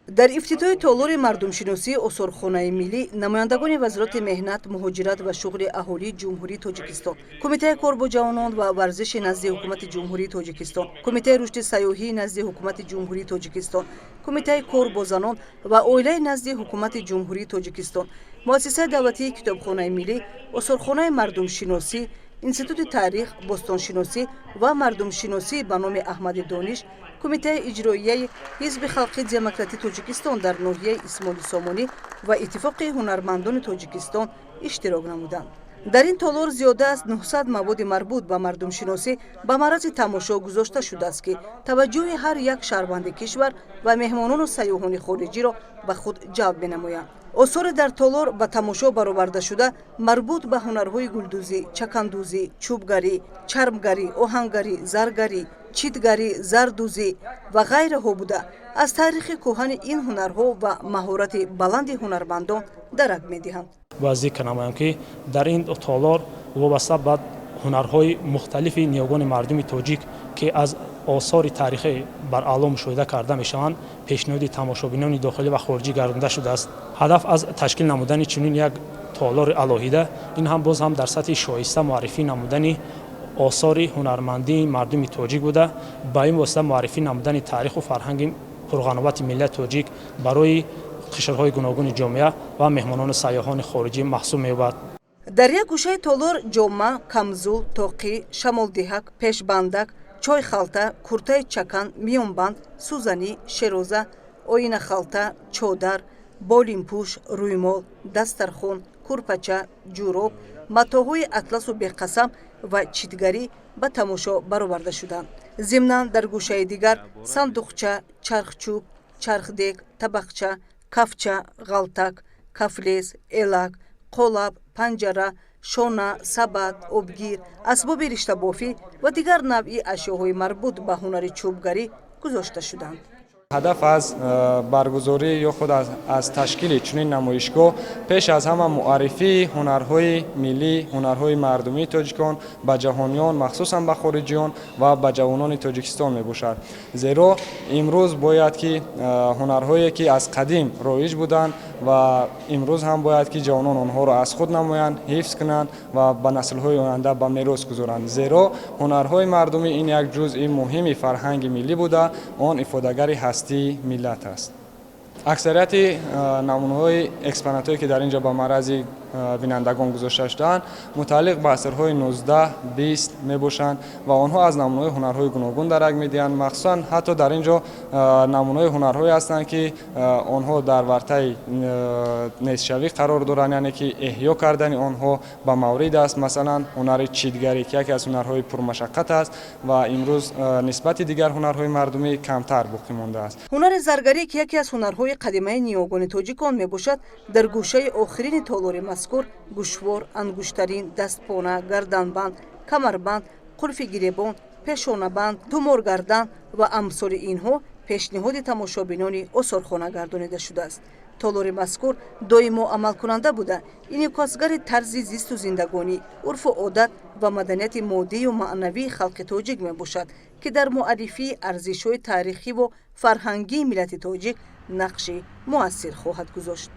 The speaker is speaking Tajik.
дар ифтитоҳи толори мардумшиносии осорхонаи миллӣ намояндагони вазороти меҳнат, муҳоҷират ва шуғли аҳолии ҷумҳурии Тоҷикистон, Кумитаи кор бо ҷавонон ва варзиши назди ҳукумати ҷумҳурии Тоҷикистон, Кумитаи рушди сайёҳӣ назди ҳукумати ҷумҳурии Тоҷикистон, Кумитаи кор бо занон ва оилаи назди ҳукумати ҷумҳурии Тоҷикистон, муассисаи давлатии китобхонаи миллӣ, осорхонаи мардумшиносӣ, Институти таърих, бостоншиносӣ ва мардумшиносӣ ба номи Аҳмади Дониш, Кумитаи иҷроияи Ҳизби халқи демократии Тоҷикистон дар ноҳияи Исмоили Сомонӣ ва Иттифоқи ҳунармандони Тоҷикистон иштирок намуданд. дар ин толор зиёда аз 900 маводи марбут ба мардумшиносӣ ба маърази тамошо гузошта шудааст, ки таваҷҷӯҳи ҳар як шаҳрванди кишвар ва меҳмонону сайёҳони хориҷиро ба худ ҷалб менамоянд. осори дар толор ба тамошо баровардашуда марбут ба ҳунарҳои гулдӯзӣ, чакандӯзӣ, чӯбгарӣ, чармгарӣ, оҳангарӣ, заргарӣ, читгарӣ, зардӯзӣ ва ғайраҳо буда, аз таърихи кӯҳани ин ҳунарҳо ва маҳорати баланди ҳунармандон дарак медиҳанд. باز ذکر نمایم که در این تالار وابسته به هنرهای مختلف نیاگان مردم تاجیک که از آثار تاریخی بر اعلا مشاهده کرده میشوند پیشنهاد تماشابینان داخلی و خارجی گردانده شده است. هدف از تشکیل نمودن چنین یک تالار الهیده این هم باز هم در سطح شایسته معرفی نمودن آثار هنرمندی مردم تاجیک بوده، با این واسطه معرفی نمودن تاریخ و فرهنگ پرغنوات ملت تاجیک برای قشرهای گوناگون جامعه و مهمانان سیاحان خارجی محسوب می‌یابد. дар як гӯшаи толор ҷома, камзул, тоқӣ, шамолдиҳак, пешбандак, чойхалта, куртаи чакан, миёнбанд, сӯзанӣ, шероза, оинахалта, чодар, болинпӯш, рӯймол, дастархон, курпача, ҷӯроб, матоъҳои атласу беқасам ва читгарӣ ба тамошо бароварда шуданд. зимнан дар гӯшаи дигар сандуқча, чархчӯб, чархдек, табақча, кафча, ғалтак, кафлез, элак, қолаб, панҷара, шона, сабад, обгир, асбоби риштабофӣ ва дигар навъи ашёҳои марбут ба ҳунари чӯбгарӣ гузошта шуданд. هدف از برگزاری یا خود از تشکیل چنین نمایشگاه پیش از همه معرفی هنرهای ملی، هنرهای مردمی تاجیکان به جهانیان مخصوصا به خارجیان و به جوانان تاجیکستان می باشد. زیرا امروز باید که هنرهایی که از قدیم رایج بودند و امروز هم باید که جوانان آنها را از خود نمایند، حفظ کنند و به نسل‌های آینده به میراث گذارند. زیرا هنرهای مردمی این یک جزء مهم فرهنگ ملی بوده، آن افاده‌گر هستی ملت است. اکثریت نمونه‌های اکسپونات‌هایی که در اینجا با معرض بینندگان گذاشته شده‌اند متعلق به عصرهای 19 20 میباشند و آنها از نمونه‌های هنرهای گوناگون درک می‌دهند. مخصوصا حتی در اینجا نمونه‌های هنرهایی هستند که آنها در ورطه نیست‌شوی قرار دارند، یعنی که احیا کردن آنها به مورد است. مثلا هنر چیتگری که یکی از هنرهای پرمشقت است و امروز نسبت دیگر هنرهای مردمی کمتر باقی مانده است. هنر زرگری که یکی از هنرهای قدیمی نیاگان تاجیکان میباشد، در گوشه آخرین تالار مذکور گوشوار، انگشترین، دستپانه، گردنبند، کمربند، قلف گریبان، پشانه‌بند، تومارگردن و امثال اینها پیشنهاد تماشابینان آثارخانه گردانیده شده است. تالار مذکور دائما عمل کننده بوده، انعکاسگر طرز زیست و زندگانی، عرف و عادت و مدنیت مادی و معنوی خلق تاجیک می باشد که در معرفی ارزش‌های تاریخی و فرهنگی ملت تاجیک نقشی مؤثر خواهد گذاشت.